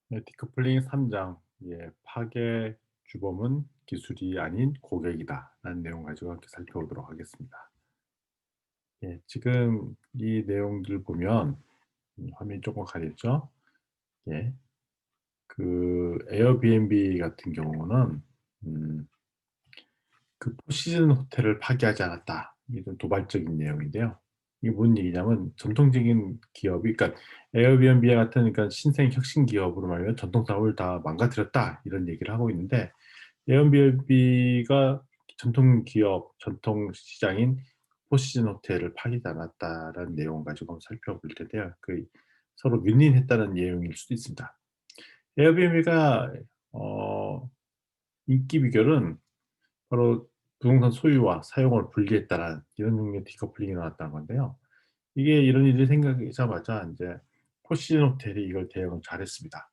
네, 디커플링 3장, 예, 파괴 주범은 기술이 아닌 고객이다 라는 내용 가지고 함께 살펴보도록 하겠습니다. 예, 지금 이 내용들 보면 화면이 조금 가렸죠? 예, 그 에어비앤비 같은 경우는 음, 그 포시즌 호텔을 파괴하지 않았다. 이런 도발적인 내용인데요. 이게 뭔 얘기냐면 전통적인 기업이, 그러니까 에어비앤비 같은, 그러니까 신생 혁신 기업으로 말하면 전통 사업을 다 망가뜨렸다 이런 얘기를 하고 있는데, 에어비앤비가 전통 기업, 전통 시장인 포시즌 호텔을 파기지 않았다라는 내용을 가지고 한번 살펴볼 텐데요. 그 서로 윈윈했다는 내용일 수도 있습니다. 에어비앤비가 어, 인기 비결은 바로 부동산 소유와 사용을 분리했다라는 이런 종류의 디커플링이 나왔다는 건데요. 이게 이런 일이 생기자마자 이제 포시즌 호텔이 이걸 대응을 잘했습니다.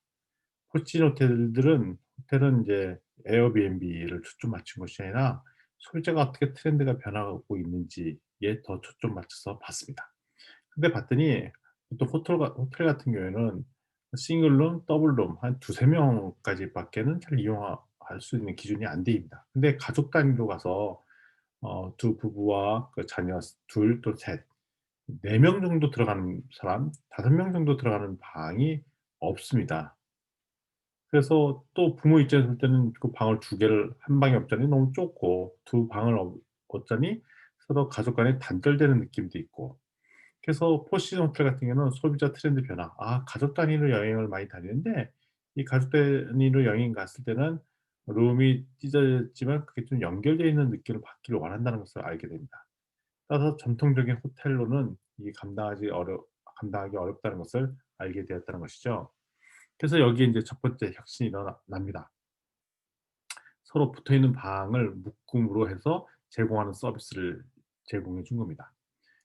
포시즌 호텔은 이제 에어비앤비를 초점 맞춘 것이 아니라 소유자가 어떻게 트렌드가 변화하고 있는지에 더 초점 맞춰서 봤습니다. 근데 봤더니 또 호텔 같은 경우에는 싱글룸, 더블룸 한 두세 명까지 밖에는 잘 이용할 수 있는 기준이 안 돼 있습니다. 근데 가족 단위로 가서 두 부부와 그 자녀 둘 또 셋, 4명 정도 들어가는 사람, 5명 정도 들어가는 방이 없습니다. 그래서 또 부모 입장에서 볼 때는 그 방을 두 개를 한 방에 없자니 너무 좁고, 두 방을 얻자니 서로 가족 간에 단절되는 느낌도 있고, 그래서 포시즌 호텔 같은 경우는 소비자 트렌드 변화, 가족 단위로 여행을 많이 다니는데 이 가족 단위로 여행 갔을 때는 룸이 찢어졌지만 그게 좀 연결되어 있는 느낌을 받기를 원한다는 것을 알게 됩니다. 따라서 전통적인 호텔로는 이게 감당하기 어렵다는 것을 알게 되었다는 것이죠. 그래서 여기에 인제 첫 번째 혁신이 납니다. 서로 붙어 있는 방을 묶음으로 해서 제공하는 서비스를 제공해 준 겁니다.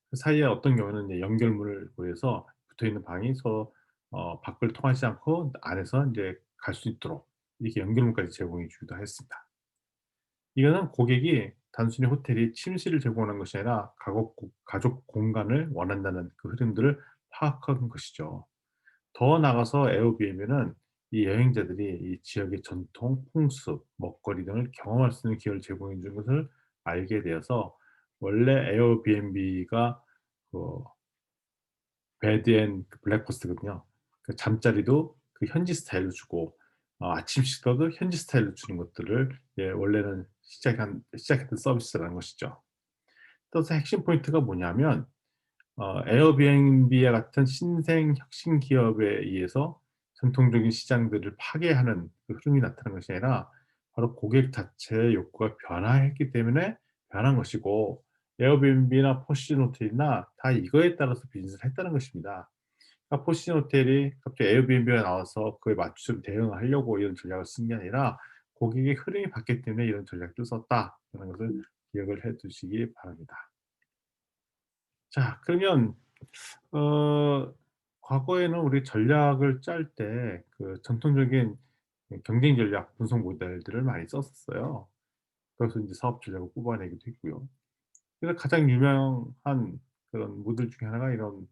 그 사이에 어떤 경우는 이제 연결문을 구해서 붙어 있는 방이 서로 밖을 통하지 않고 안에서 인제 갈 수 있도록 이렇게 연결문까지 제공해 주기도 했습니다. 이거는 고객이 단순히 호텔이 침실을 제공하는 것이 아니라 가족 공간을 원한다는 그 흐름들을 파악한 것이죠. 더 나아가서 에어비앤비는 이 여행자들이 이 지역의 전통, 풍습, 먹거리 등을 경험할 수 있는 기회를 제공해 주는 것을 알게 되어서, 원래 에어비앤비가 그 베드 앤 블랙퍼스트거든요. 그 잠자리도 그 현지 스타일로 주고 아침 식사도 현지 스타일로 주는 것들을, 예, 원래는 시작했던 서비스라는 것이죠. 따라서 핵심 포인트가 뭐냐면 에어비앤비와 같은 신생 혁신 기업에 의해서 전통적인 시장들을 파괴하는 그 흐름이 나타난 것이 아니라 바로 고객 자체의 욕구가 변화했기 때문에 변한 것이고, 에어비앤비나 포시즌 호텔이나 다 이거에 따라서 비즈니스를 했다는 것입니다. 그러니까 포시즌 호텔이 갑자기 에어비앤비가 나와서 그에 맞춤 대응을 하려고 이런 전략을 쓴 게 아니라 고객의 흐름이 바뀌기 때문에 이런 전략을 썼다라는 것을 기억을 해 두시기 바랍니다. 자, 그러면 어 과거에는 우리 전략을 짤 때 그 전통적인 경쟁 전략 분석 모델들을 많이 썼었어요. 그래서 인제 사업 전략을 뽑아내기도 했고요. 그래서 가장 유명한 그런 모델 중에 하나가 이런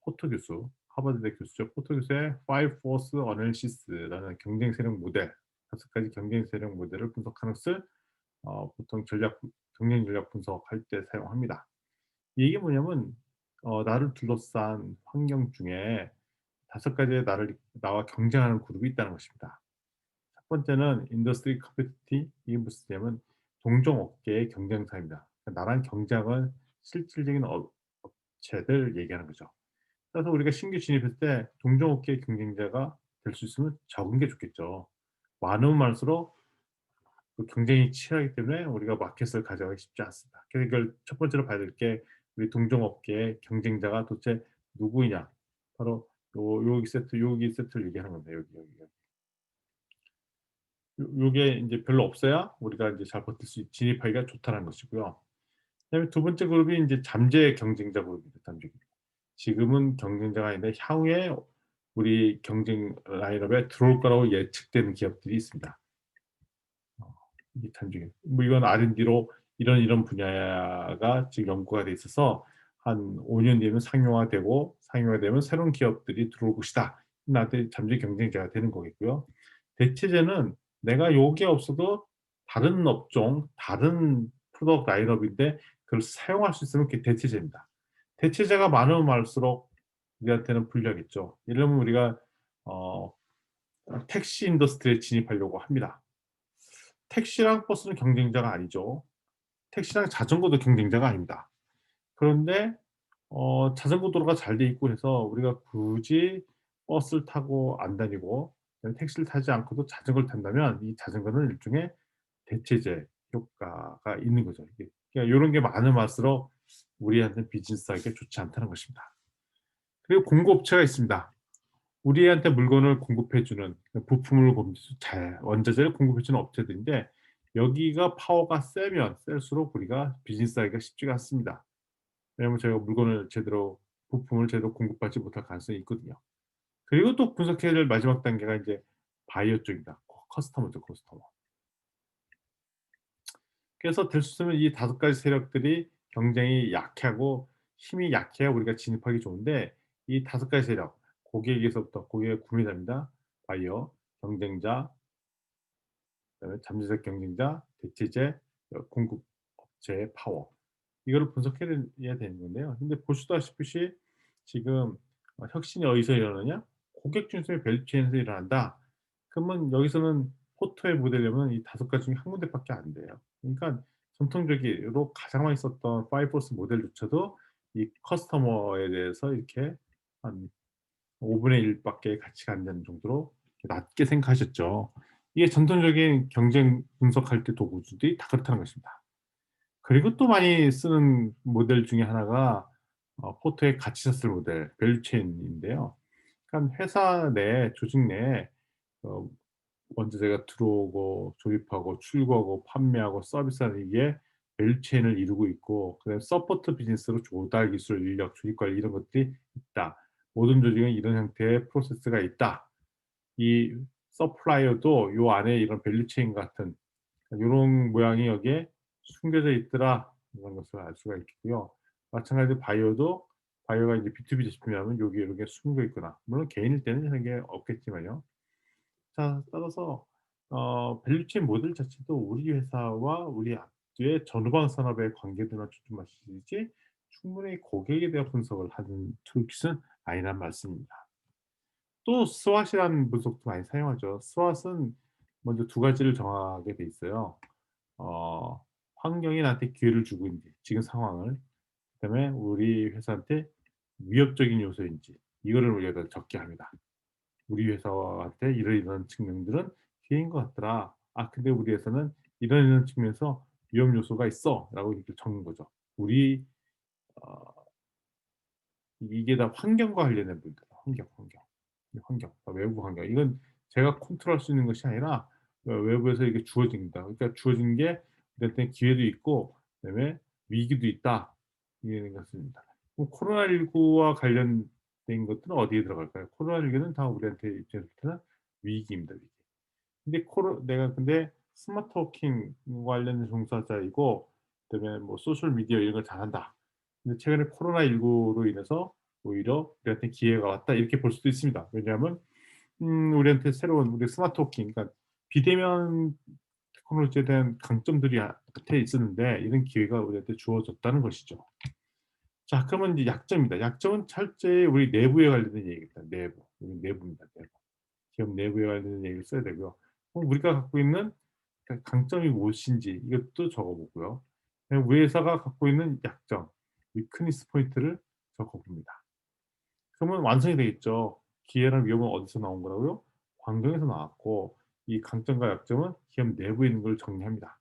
포터 교수, 하버드대 교수죠. 포터 교수의 Five Force Analysis라는 경쟁 세력 모델, 5 가지 경쟁 세력 모델을 분석하는 것을 보통 경쟁 전략 분석할 때 사용합니다. 이게 뭐냐면 나를 둘러싼 환경 중에 5 가지의 나와 경쟁하는 그룹이 있다는 것입니다. 첫 번째는 인더스트리 커뮤니티. 이게 무슨 냐면 동종 업계의 경쟁사입니다. 그러니까 나랑 경쟁을 실질적인 업체들 얘기하는 거죠. 따라서 우리가 신규 진입했을 때 동종 업계의 경쟁자가 될 수 있으면 적은 게 좋겠죠. 많으면 많을수록 그 경쟁이 치열하기 때문에 우리가 마켓을 가져가기 쉽지 않습니다. 그래서 이걸 첫 번째로 봐야 될 게, 우리 동종업계의 경쟁자가 도대체 누구이냐. 바로 여기 세트를 얘기하는 겁니다. 여기. 요게 인제 별로 없어야 우리가 인제 잘 버틸 수 진입하기가 좋다는 것이고요. 그다음에 두 번째 그룹이 인제 잠재 경쟁자 그룹입니다. 잠재 그룹. 지금은 경쟁자가 아닌데 향후에 우리 경쟁 라인업에 들어올 거라고 예측되는 기업들이 있습니다. 어 이게 단중에 뭐 이건 R&D로 이런 분야가 지금 연구가 돼 있어서 한 5년 뒤에는 상용화되고, 상용화되면 새로운 기업들이 들어올 것이다. 나한테 잠재 경쟁자가 되는 거겠고요. 대체제는 내가 요게 없어도 다른 업종, 다른 프로덕트 라인업인데 그걸 사용할 수 있으면 그게 대체제입니다. 대체제가 많으면 많을수록 우리한테는 불리하겠죠. 예를 들면 우리가 어 택시 인더스트리에 진입하려고 합니다. 택시랑 버스는 경쟁자가 아니죠. 택시랑 자전거도 경쟁자가 아닙니다. 그런데 자전거 도로가 잘 돼 있고 해서 우리가 굳이 버스를 타고 안 다니고 그냥 택시를 타지 않고도 자전거를 탄다면 이 자전거는 일종의 대체제 효과가 있는 거죠. 이게 그러니까 요런 게 많으면일수록 우리한테는 비즈니스하기가 좋지 않다는 것입니다. 그리고 공급업체가 있습니다. 우리한테 물건을 공급해 주는 부품을 잘 원자재를 공급해 주는 업체들인데 여기가 파워가 세면 셀수록 우리가 비즈니스하기가 쉽지가 않습니다. 왜냐하면 저희가 물건을 제대로 부품을 제대로 공급받지 못할 가능성이 있거든요. 그리고 또 분석해야 될 마지막 단계가 인제 바이어 쪽입니다. 커스터머죠, 커스터머. 그래서 될 수 있으면 이 5 가지 세력들이 경쟁이 약하고 힘이 약해야 우리가 진입하기 좋은데 이 5 가지 세력 고객에서부터 고객의 구매자입니다. 바이어, 경쟁자, 그다음에 잠재적 경쟁자, 대체재, 공급업체의 파워. 이거를 분석해야 야 되는 건데요. 근데 보시다시피 지금 혁신이 어디서 일어나냐? 고객 중심의 밸류체인에서 일어난다. 그러면 여기서는 포토에 모델려면 이 5 가지 중에 한 군데밖에 안 돼요. 그러니까 전통적으로 가장 많이 썼던 파이브포스 모델조차도 이 커스터머에 대해서 이렇게 한 5 분의 1 밖에 가치가 안 되는 정도로 낮게 생각하셨죠. 이게 전통적인 경쟁 분석할 때 도구들이 다 그렇다는 것입니다. 그리고 또 많이 쓰는 모델 중에 하나가 포트의 같이 샀을 모델 밸류 체인인데요. 그러니까 회사 내 조직 내에 어 원자재가 들어오고 조립하고 출고하고 판매하고 서비스하는 이게 밸류 체인을 이루고 있고 그다음에 서포트 비즈니스로 조달 기술, 인력, 조직 관리 이런 것들이 있다. 모든 조직은 이런 형태의 프로세스가 있다. 이 서플라이어도 요 안에 이런 밸류 체인 같은 요런 모양이 여기에 숨겨져 있더라. 이런 것을 알 수가 있겠고요. 마찬가지로 바이오도 바이오가 이제 B2B 제품이라면 여기에 이렇게 숨겨 있거나 물론 개인일 때는 이런 게 없겠지만요. 자 따라서 밸류체인 모델 자체도 우리 회사와 우리 앞뒤의 전후방 산업의 관계들만 초점하시지 충분히 고객에 대한 분석을 하는 툴kit은 아니란 말씀입니다. 또 스왓이라는 분석도 많이 사용하죠. 스왓은 먼저 두 가지를 정하게 돼 있어요. 어 환경이 나한테 기회를 주고 있는지 지금 상황을 그다음에 우리 회사한테 위협적인 요소인지 이거를 우리가 적게 합니다. 우리 회사한테 이러이러한 측면들은 기회인 것 같더라. 아 근데 우리 회사는 이런 측면에서 위험 요소가 있어."라고 이렇게 적는 거죠. 우리 어 이게 다 환경과 관련된 부분입니다. 환경. 이 환경, 외부 환경. 이건 제가 컨트롤할 수 있는 것이 아니라 외부에서 이게 주어집니다. 그러니까 주어진 게 우리한테 기회도 있고 그다음에 위기도 있다. 이런 것입니다. 그럼 코로나19와 관련된 것들은 어디에 들어갈까요? 코로나19는 다 우리한테 입장에서는 위기입니다, 위기. 근데 내가 스마트 워킹 관련 종사자이고 그다음에 뭐 소셜 미디어 이런 걸 잘한다. 근데 최근에 코로나19로 인해서 오히려 우리한테 기회가 왔다 이렇게 볼 수도 있습니다. 왜냐하면 우리한테 새로운 우리 스마트 워킹 그러니까 비대면 테크놀로지에 대한 강점들이 곁에 있었는데 이런 기회가 우리한테 주어졌다는 것이죠. 자 그러면 이제 약점입니다. 약점은 철저히 우리 내부에 관련된 얘기입니다. 내부. 우리 내부입니다, 내부. 기업 내부에 관련된 얘기를 써야 되고요. 그럼 우리가 갖고 있는 강점이 무엇인지 이것도 적어 보고요. 그다음에 우리 회사가 갖고 있는 약점, 위크니스 포인트를 적어 봅니다. 그러면 완성이 되겠죠. 기회랑 위험은 어디서 나온 거라고요? 환경에서 나왔고 이 강점과 약점은 기업 내부에 있는 걸 정리합니다.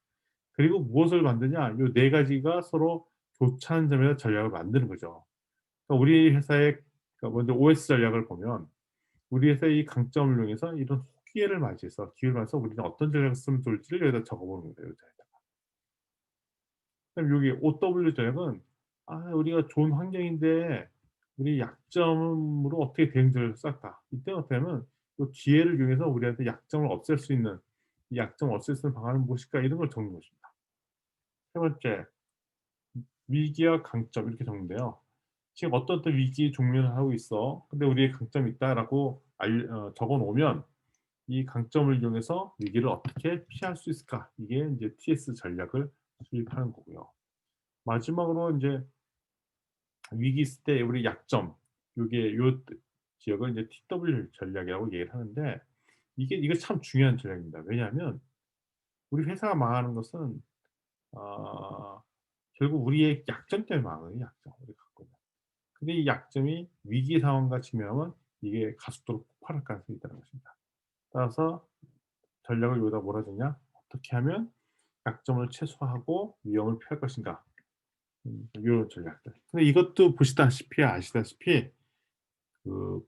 그리고 무엇을 만드냐? 요 네 가지가 서로 교차하는 점에서 전략을 만드는 거죠. 그러니까 우리 회사의 먼저 OS 전략을 보면 우리 회사의 이 강점을 이용해서 이런 기회를 맞이해서 기회를 맞아서 우리는 어떤 전략을 쓰면 좋을지를 여기다 적어 보는 거예요, 여기다가. 그럼 여기 OW 전략은 우리가 좋은 환경인데 우리 약점으로 어떻게 대응책을 쌀까? 이때는 어떻게 하면 그 기회를 이용해서 우리한테 약점을 없앨 수 있는 이 약점을 없앨 수 있는 방안은 무엇일까? 이런 걸 적는 것입니다. 세 번째, 위기와 강점 이렇게 적는데요. 지금 어떤 위기 종료를 하고 있어. 근데 우리의 강점이 있다라고 적어 놓으면 이 강점을 이용해서 위기를 어떻게 피할 수 있을까? 이게 인제 TS 전략을 수립하는 거고요. 마지막으로 인제 위기 있을 때 우리 약점, 요게 요 지역을 이제 TW 전략이라고 얘기를 하는데 이게 참 중요한 전략입니다. 왜냐하면 우리 회사가 망하는 것은 어 결국 우리의 약점 때문에 망해요, 약점. 우리가 갖고 있는. 근데 이 약점이 위기 상황과 직면하면 이게 가속도로 폭발할 가능성이 있다는 것입니다. 따라서 전략을 여기다 몰아주냐? 어떻게 하면 약점을 최소화하고 위험을 피할 것인가? 요런 전략들. 근데 이것도 보시다시피 아시다시피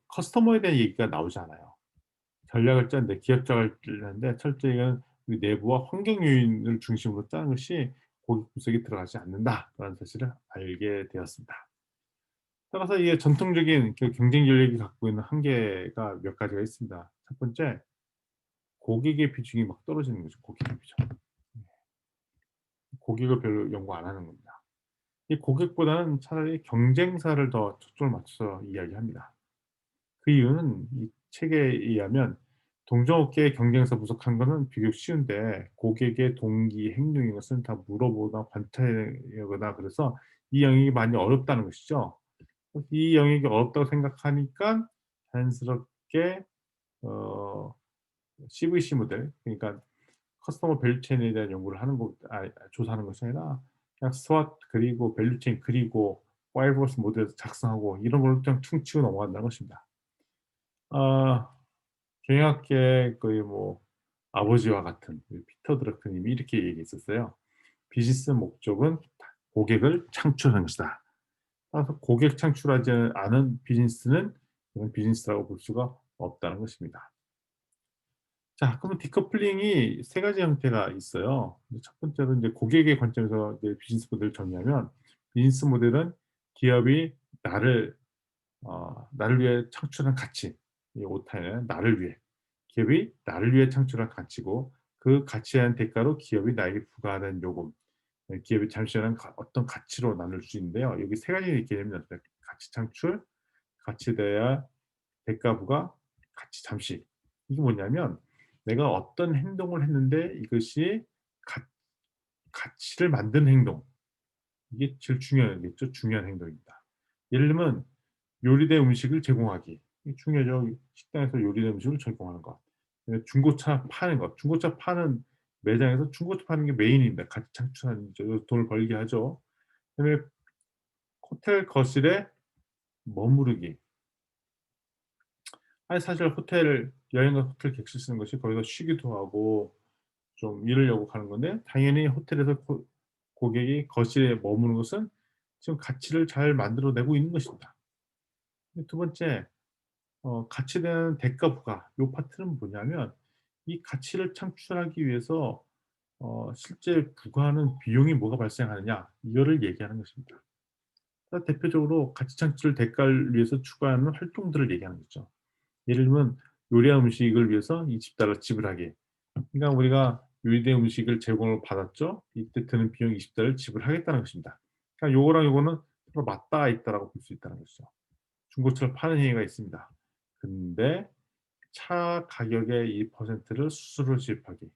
커스터머에 대한 얘기가 나오지 않아요. 전략을 짜는데 기업 전략을 짜는데 철저히 이거는 우리 내부와 환경 요인을 중심으로 짜는 것이 고객 분석에 들어가지 않는다라는 사실을 알게 되었습니다. 따라서 이게 전통적인 경쟁 전략이 갖고 있는 한계가 몇 가지가 있습니다. 첫 번째, 고객의 비중이 막 떨어지는 거죠, 고객의 비중. 고객을 별로 연구 안 하는 겁니다. 이 고객보다는 차라리 경쟁사를 더 초점을 맞춰서 이야기합니다. 그 이유는 이 책에 의하면 동종업계의 경쟁에서 부족한 거는 비교적 쉬운데 고객의 동기, 행동인 것은 다 물어보거나 관찰하거나 그래서 이 영역이 많이 어렵다는 것이죠. 이 영역이 어렵다고 생각하니까 자연스럽게 어 CVC 모델, 그러니까 커스터머 밸류 체인에 대한 연구를 하는 것, 조사하는 것이 아니라 그냥 스왓 그리고 밸류 체인 그리고 파이브포스 모델에서 작성하고 이런 걸로 그냥 퉁치고 넘어간다는 것입니다. 아 경영학계의 거의 뭐 아버지와 같은 피터 드러크님이 이렇게 얘기했었어요. "비즈니스 목적은 고객을 창출하는 것이다. 따라서 고객 창출하지 않은 비즈니스는 그건 비즈니스라고 볼 수가 없다."는 것입니다. 자, 그러면 디커플링이 세 가지 형태가 있어요. 첫 번째로 인제 고객의 관점에서 이제 비즈니스 모델을 정의하면 비즈니스 모델은 기업이 나를 위해 창출한 가치, 이 오타에는 나를 위해, 기업이 나를 위해 창출한 가치고 그 가치에 대한 대가로 기업이 나에게 부과하는 요금, 기업이 잠시라는 어떤 가치로 나눌 수 있는데요. 여기 세 가지 개념이 나타나요. 가치 창출, 가치에 대한 대가 부과, 가치 잠시. 이게 뭐냐면 내가 어떤 행동을 했는데 이것이 가 가치를 만드는 행동. 이게 제일 중요하겠죠. 중요한 행동입니다. 예를 들면 요리된 음식을 제공하기. 이게 중요하죠. 식당에서 요리된 음식을 제공하는 것. 중고차 파는 것. 중고차 파는 매장에서 중고차 파는 게 메인입니다. 가치 창출하는 돈을 벌게 하죠. 그다음에 호텔 거실에 머무르기. 아니 사실 호텔 여행 가서 호텔 객실 쓰는 것이 거기서 쉬기도 하고 좀 이러려고 가는 건데 당연히 호텔에서 고객이 거실에 머무는 것은 지금 가치를 잘 만들어 내고 있는 것입니다. 두 번째, 가치에 대한 대가 부과, 요 파트는 뭐냐면 이 가치를 창출하기 위해서 실제 부과하는 비용이 뭐가 발생하느냐 이거를 얘기하는 것입니다. 대표적으로 가치 창출 대가를 위해서 추구하는 활동들을 얘기하는 거죠. 예를 들면 요리한 음식을 위해서 $20 지불하기. 그러니까 우리가 요리된 음식을 제공을 받았죠. 이때 드는 비용 $20 지불하겠다는 것입니다. 그러니까 요거랑 요거는 서로 맞닿아 있다라고 볼 수 있다는 것이죠. 중고차를 파는 행위가 있습니다. 근데 차 가격의 2%를 수수료로 지급하기.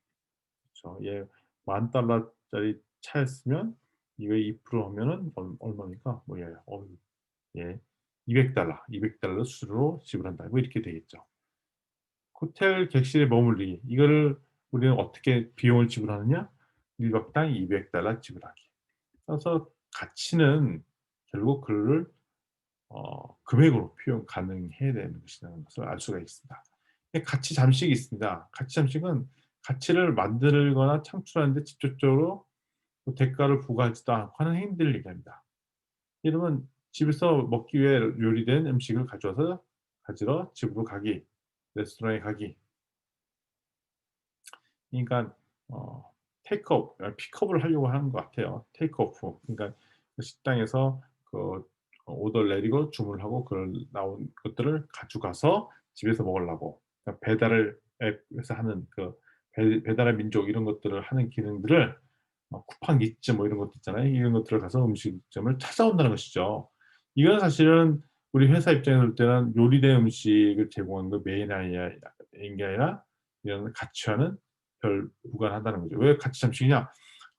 그쵸. 얘 $10,000 짜리 차였으면 이거에 2% 하면은 얼마입니까? 뭐 예. $200 수수료로 지불한다. 뭐 이렇게 되겠죠. 호텔 객실에 머물기. 이거를 우리는 어떻게 비용을 지불하느냐? 1 박당 $200 지불하기. 따라서 가치는 결국 그거를 금액으로 표현 가능해야 되는 것이라는 것을 알 수가 있습니다. 가치 잠식이 있습니다. 가치 잠식은 가치를 만들거나 창출하는 데 직접적으로 뭐 대가를 부과하지도 않고 하는 행위들을 얘기합니다. 예를 들면 집에서 먹기 위해 요리된 음식을 가져와서 가지러 집으로 가기, 레스토랑에 가기. 그러니까 테이크업, 픽업을 하려고 하는 것 같아요. 테이크오프. 그러니까 그 식당에서 오더를 내리고 주문을 하고 그걸 나온 것들을 가져가서 집에서 먹으려고. 그러니까 배달을 앱에서 하는 배달의 민족 이런 것들을 하는 기능들을 쿠팡 이츠 뭐 이런 것도 있잖아요. 이런 것들을 가서 음식점을 찾아온다는 것이죠. 이건 사실은 우리 회사 입장에서 볼 때는 요리된 음식을 제공하는 거 메인 아이야 인 게 아니라 이런 가치와는 별 무관하다는 거죠. 왜 가치 잠식이냐?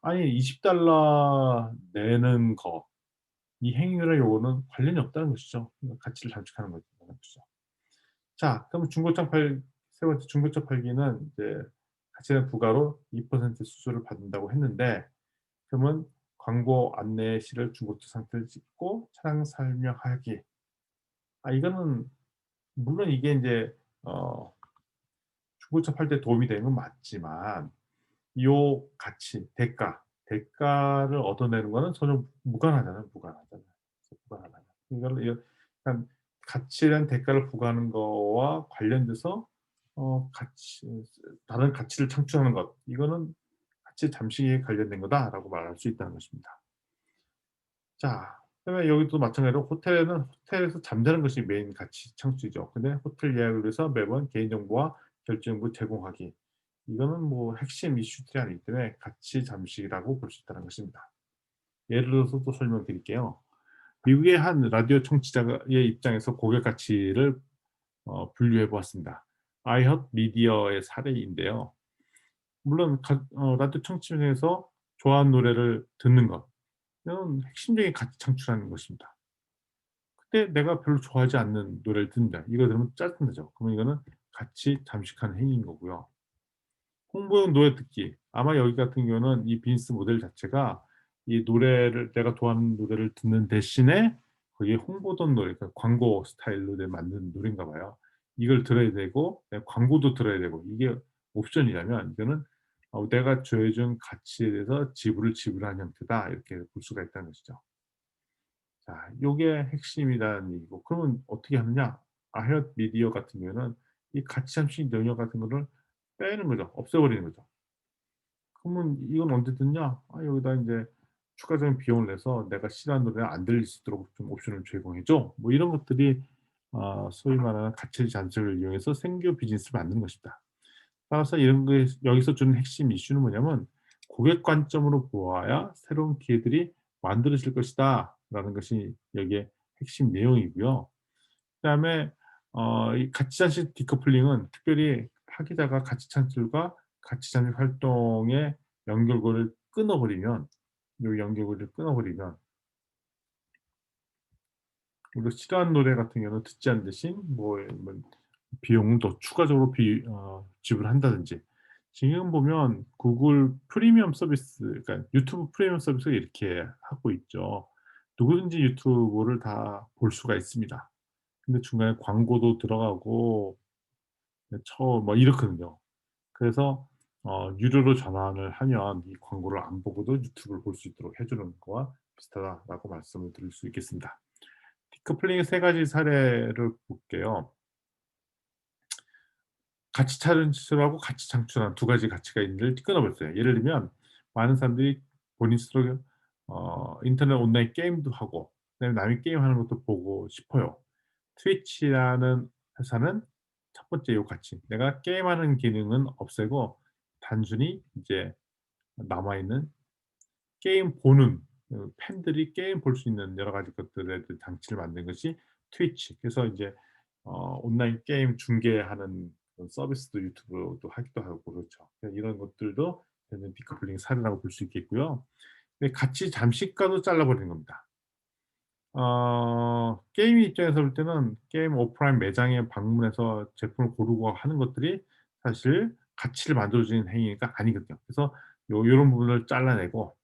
아니 $20 내는 거 이 행위랑 요거는 관련이 없다는 것이죠. 가치를 잠식하는 거죠. 자 그럼 중고차 팔 세 번째 중고차 팔기는 이제 가치는 부가로 2% 수수료를 받는다고 했는데 그러면 광고 안내 시를 중고차 상태를 찍고 차량 설명하기. 이거는 물론 이게 인제 어 중고차 팔 때 도움이 되는 건 맞지만 요 가치, 대가를 얻어내는 거는 전혀 무관하잖아요, 무관하잖아요. 무관하잖아요. 이거를 약간 가치에 대한 대가를 부과하는 거와 관련돼서 가치 다른 가치를 창출하는 것 이거는 '가치 잠식에 관련된 거다.'라고 말할 수 있다는 것입니다. 자 그다음에 여기도 마찬가지로 호텔에는 호텔에서 잠자는 것이 메인 가치 창출이죠. 근데 호텔 예약을 위해서 매번 개인정보와 결제정보 제공하기. 이거는 뭐 핵심 이슈들이 아니기 때문에 가치 잠식이라고 볼 수 있다는 것입니다. 예를 들어서 또 설명드릴게요. 미국의 한 라디오 청취자의 입장에서 고객 가치를 분류해 보았습니다. 아이헙 미디어의 사례인데요. 물론 라디오 청취자 중에서 좋아하는 노래를 듣는 것 이건 핵심적인 가치 창출하는 것입니다. 근데 내가 별로 좋아하지 않는 노래를 듣는다. 이거 들으면 짜증나죠. 그러면 이거는 가치 잠식하는 행위인 거고요. 홍보용 노래 듣기. 아마 여기 같은 경우는 이 비즈니스 모델 자체가 이 노래를 내가 좋아하는 노래를 듣는 대신에 거기에 홍보던 노래 그러니까 광고 스타일로 만든 노래인가 봐요. 이걸 들어야 되고 광고도 들어야 되고 이게 옵션이라면 이거는 내가 조해 준 가치에 대해서 지불하는 형태다. 이렇게 볼 수가 있다는 것이죠. 자 요게 핵심이라는 얘기고 그러면 어떻게 하느냐? 아이헙 미디어 같은 경우에는 이 가치 잠식 영역 같은 거를 빼는 거죠. 없애버리는 거죠. 그러면 "이건 언제 듣냐?" 여기다 인제 추가적인 비용을 내서 "내가 싫어하는 노래를 안 들릴 수 있도록 좀 옵션을 제공해 줘." 뭐 이런 것들이 소위 말하는 가치 잠식을 이용해서 생교 비즈니스를 만드는 것입니다. 따라서 이런 거에 여기서 주는 핵심 이슈는 뭐냐면 '고객 관점으로 보아야 새로운 기회들이 만들어질 것이다.'라는 것이 여기에 핵심 내용이고요. 그다음에 이 가치 잠식 디커플링은 특별히 파기자가 가치 창출과 가치 잠식 활동의 연결고리를 끊어버리면 요 연결고리를 끊어버리면 우리가 싫어하는 노래 같은 경우는 듣지 않는 대신 뭐 비용을 더 추가적으로 지불한다든지 지금 보면 구글 프리미엄 서비스 그러니까 유튜브 프리미엄 서비스가 이렇게 하고 있죠. 누구든지 유튜브를 다 볼 수가 있습니다. 근데 중간에 광고도 들어가고 네 뭐 이렇거든요. 그래서 유료로 전환을 하면 이 광고를 안 보고도 유튜브를 볼 수 있도록 해 주는 거와 비슷하다라고 말씀을 드릴 수 있겠습니다. 디커플링의 세 가지 사례를 볼게요. 가치 창출하고 가치 창출하는 두 가지 가치가 있는데 끊어 버렸어요. 예를 들면 많은 사람들이 본인 스스로 인터넷 온라인 게임도 하고 그다음에 남이 게임하는 것도 보고 싶어요. 트위치라는 회사는 첫 번째 요 가치. 내가 게임하는 기능은 없애고 단순히 이제 남아 있는 게임 보는 팬들이 게임 볼 수 있는 여러 가지 것들의 그 장치를 만든 것이 트위치. 그래서 이제 온라인 게임 중계하는 그런 서비스도 유튜브도 하기도 하고 그렇죠. 이런 것들도 되는 디커플링 사례라고 볼 수 있겠고요. 근데 가치 잠식과도 잘라 버리는 겁니다. 게임 입장에서 볼 때는 게임 오프라인 매장에 방문해서 제품을 고르고 하는 것들이 사실 가치를 만들어 주는 행위가 아니거든요. 그래서 요런 부분을 잘라내고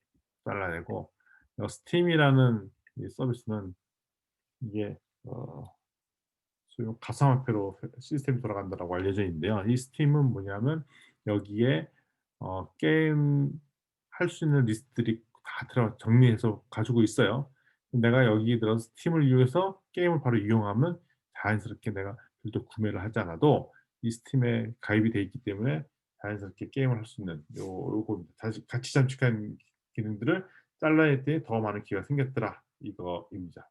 스팀이라는 이 서비스는 이게 소위 가상화폐로 시스템이 돌아간다라고 알려져 있는데요. 이 스팀은 뭐냐면 여기에 게임할 수 있는 리스트들이 다 정리해서 가지고 있어요. 내가 여기에 들어서 스팀을 이용해서 게임을 바로 이용하면 자연스럽게 내가 별도 구매를 하지 않아도 이 스팀에 가입이 돼 있기 때문에 자연스럽게 게임을 할 수 있는 요겁니다. 다시 가치 잠식한 기능들을 잘라낼 때 더 많은 기회가 생겼더라 이거입니다.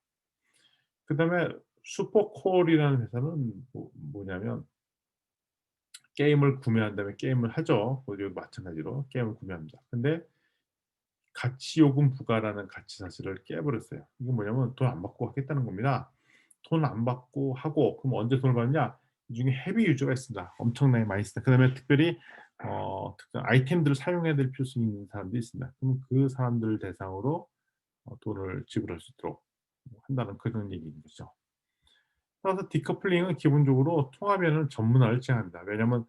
그다음에 슈퍼콜이라는 회사는 뭐냐면 게임을 구매한 다음에 게임을 하죠. 여기도 마찬가지로 게임을 구매합니다. 근데 가치 요금 부과라는 가치 사실을 깨버렸어요. 이게 뭐냐면 돈 안 받고 하겠다는 겁니다. 돈 안 받고 하고 그럼 언제 돈을 받느냐? 이 중에 헤비 유저가 있습니다. 엄청나게 많이 쓴다. 그다음에 특별히 특정 아이템들을 사용해야 될 필요성이 있는 사람들이 있습니다. 그럼 그 사람들을 대상으로 돈을 지불할 수 있도록 한다는 그런 얘기인 거죠. 따라서 디커플링은 기본적으로 통합에는 전문화를 지향합니다. 왜냐하면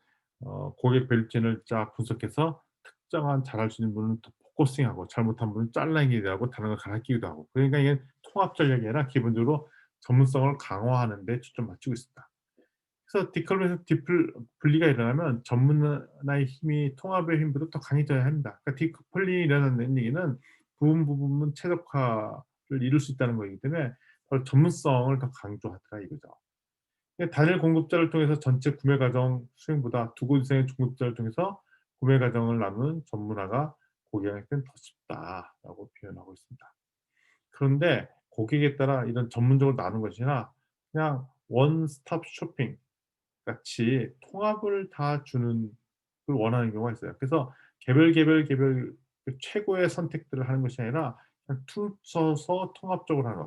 고객 밸류체인을 쫙 분석해서 특정한 잘할 수 있는 분은 또 포커싱하고 잘못한 분은 잘라내기도 하고 다른 걸 갈아끼기도 하고 그러니까 이게 통합 전략이 아니라 기본적으로 전문성을 강화하는 데 초점 맞추고 있습니다. 그래서 디컬에서 분리가 일어나면 전문화의 힘이 통합의 힘보다 더 강해져야 합니다. 그러니까 디커플링이 일어난다는 얘기는 부분 최적화를 이룰 수 있다는 거이기 때문에 바로 전문성을 더 강조하더라 이거죠. 단일 공급자를 통해서 전체 구매 과정 수행보다 두 곳 이상의 중급자를 통해서 구매 과정을 나누는 전문화가 고객에게는 더 쉽다라고 표현하고 있습니다. 그런데 고객에 따라 이런 전문적으로 나눈 것이 아니라 그냥 원스톱 쇼핑 같이 통합을 다 주는 걸 원하는 경우가 있어요. 그래서 개별 그 최고의 선택들을 하는 것이 아니라 그냥 퉁쳐서 통합적으로 하는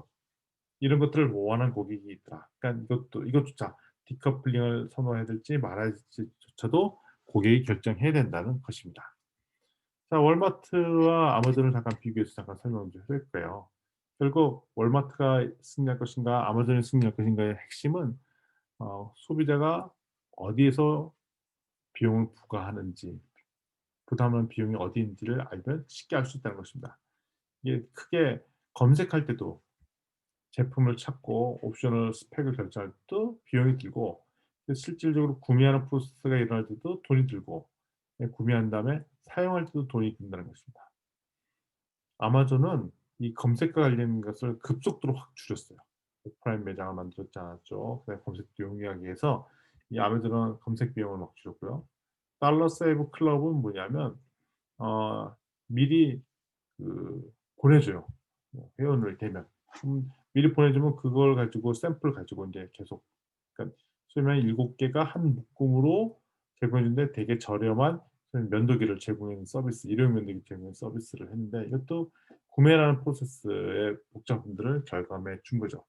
이런 것들을 원하는 고객이 있더라. 그러니까 이것조차 디커플링을 선호해야 될지 말아야 될지조차도 고객이 결정해야 된다는 것입니다. 자, 월마트와 아마존을 잠깐 비교해서 잠깐 설명을 좀 해볼까요? 결국 월마트가 승리할 것인가 아마존이 승리할 것인가의 핵심은 소비자가 어디에서 비용을 부과하는지 부담하는 비용이 어디인지를 알면 쉽게 알 수 있다는 것입니다. 이게 크게 검색할 때도 제품을 찾고 옵션을 스펙을 결정할 때도 비용이 들고 실질적으로 구매하는 프로세스가 일어날 때도 돈이 들고 구매한 다음에 사용할 때도 돈이 든다는 것입니다. 아마존은 이 검색과 관련된 것을 급속도로 확 줄였어요. 오프라인 매장을 만들었지 않았죠. 그다음에 검색도 용이하게 해서 이 아마존은 검색 비용을 막 줄였고요. 달러 세이브 클럽은 뭐냐면 어 미리 보내줘요. 회원을 되면. 미리 보내주면 그걸 가지고 샘플 가지고 인제 계속 그러니까 소위 말해 7 개가 한 묶음으로 제공해 주는데 되게 저렴한 면도기를 제공하는 서비스, 일회용 면도기 제공하는 서비스를 했는데 이것도 구매라는 프로세스의 복잡함들을 절감해 준 거죠.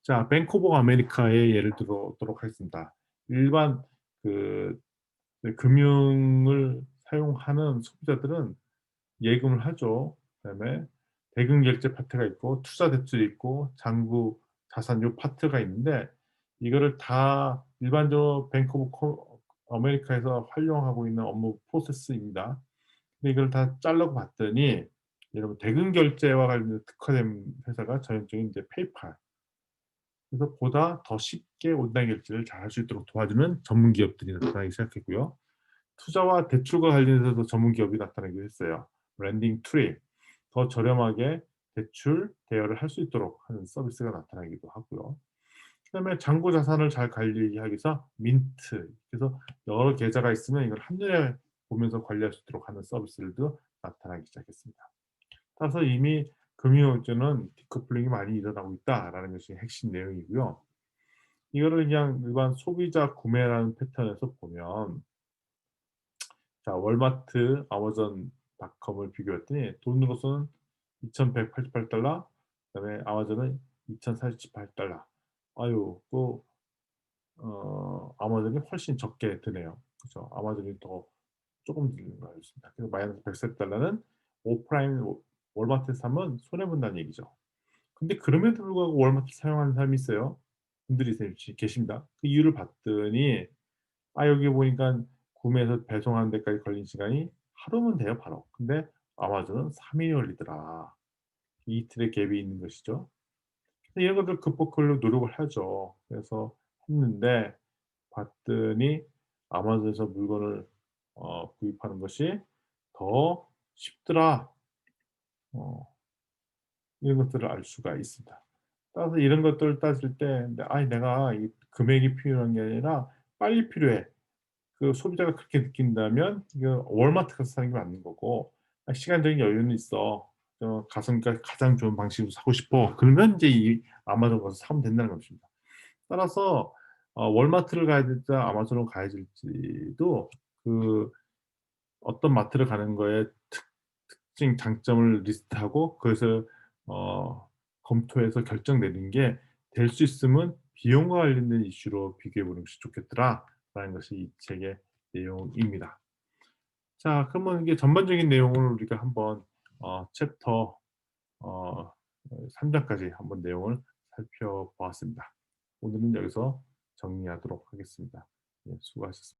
자, 뱅크 오브 아메리카의 예를 들어 보도록 하겠습니다. 일반 그 금융을 사용하는 소비자들은 예금을 하죠. 그다음에 대금 결제 파트가 있고 투자 대출이 있고 장부 자산 요 파트가 있는데 이거를 다 일반적으로 뱅크 오브 아메리카에서 활용하고 있는 업무 프로세스입니다. 근데 이걸 다 자르고 봤더니 여러분 대금 결제와 관련된 특화된 회사가 전형적인 이제 페이팔. 그래서 보다 더 쉽게 온라인 결제를 잘할 수 있도록 도와주는 전문 기업들이 나타나기 시작했고요. 투자와 대출과 관련해서도 전문 기업이 나타나기도 했어요. 랜딩 트리, 더 저렴하게 대출 대여를 할 수 있도록 하는 서비스가 나타나기도 하고요. 그다음에 잔고 자산을 잘 관리하기 위해서 민트, 그래서 여러 계좌가 있으면 이걸 한눈에 보면서 관리할 수 있도록 하는 서비스들도 나타나기 시작했습니다. 따라서 이미 금융업계는 디커플링이 많이 일어나고 있다라는 것이 핵심 내용이고요. 이거를 그냥 일반 소비자 구매라는 패턴에서 보면 자, 월마트, 아마존닷컴을 비교했더니 돈으로서는 2,188달러, 그다음에 아마존은 2,048달러. 아유, 또 아마존이 훨씬 적게 드네요. 그죠? 아마존이 더 조금 드는 거 알겠습니다. 그래서 마이너스 104달러는 오프라인 월마트에서 사면 손해 본다는 얘기죠. 근데 그럼에도 불구하고 월마트 사용하는 사람이 있어요. 분들이 계십니다. 그 이유를 봤더니 여기 보니까 구매해서 배송하는 데까지 걸린 시간이 하루면 돼요 바로. 근데 아마존은 3 일이 걸리더라. 이틀의 갭이 있는 것이죠. 이런 것들 극복하려고 노력을 하죠. 그래서 했는데 봤더니 아마존에서 물건을 구입하는 것이 더 쉽더라. 어 이런 것들을 알 수가 있습니다. 따라서 이런 것들을 따질 때 내가 이 금액이 필요한 게 아니라 빨리 필요해. 그 소비자가 그렇게 느낀다면 이거 월마트 가서 사는 게 맞는 거고 시간적인 여유는 있어. 가성비가 가장 좋은 방식으로 사고 싶어. 그러면 인제 이 아마존 가서 사면 된다는 것입니다. 따라서 월마트를 가야 될지 아마존을 가야 될지도 그 어떤 마트를 가는 거에 특징 장점을 리스트하고 그것을 검토해서 결정 내리는 게 될 수 있으면 비용과 관련된 이슈로 비교해 보는 것이 좋겠더라라는 것이 이 책의 내용입니다. 자, 그러면 이게 전반적인 내용을 우리가 한번 챕터 3 장까지 한번 내용을 살펴보았습니다. 오늘은 여기서 정리하도록 하겠습니다. 예, 수고하셨습니다.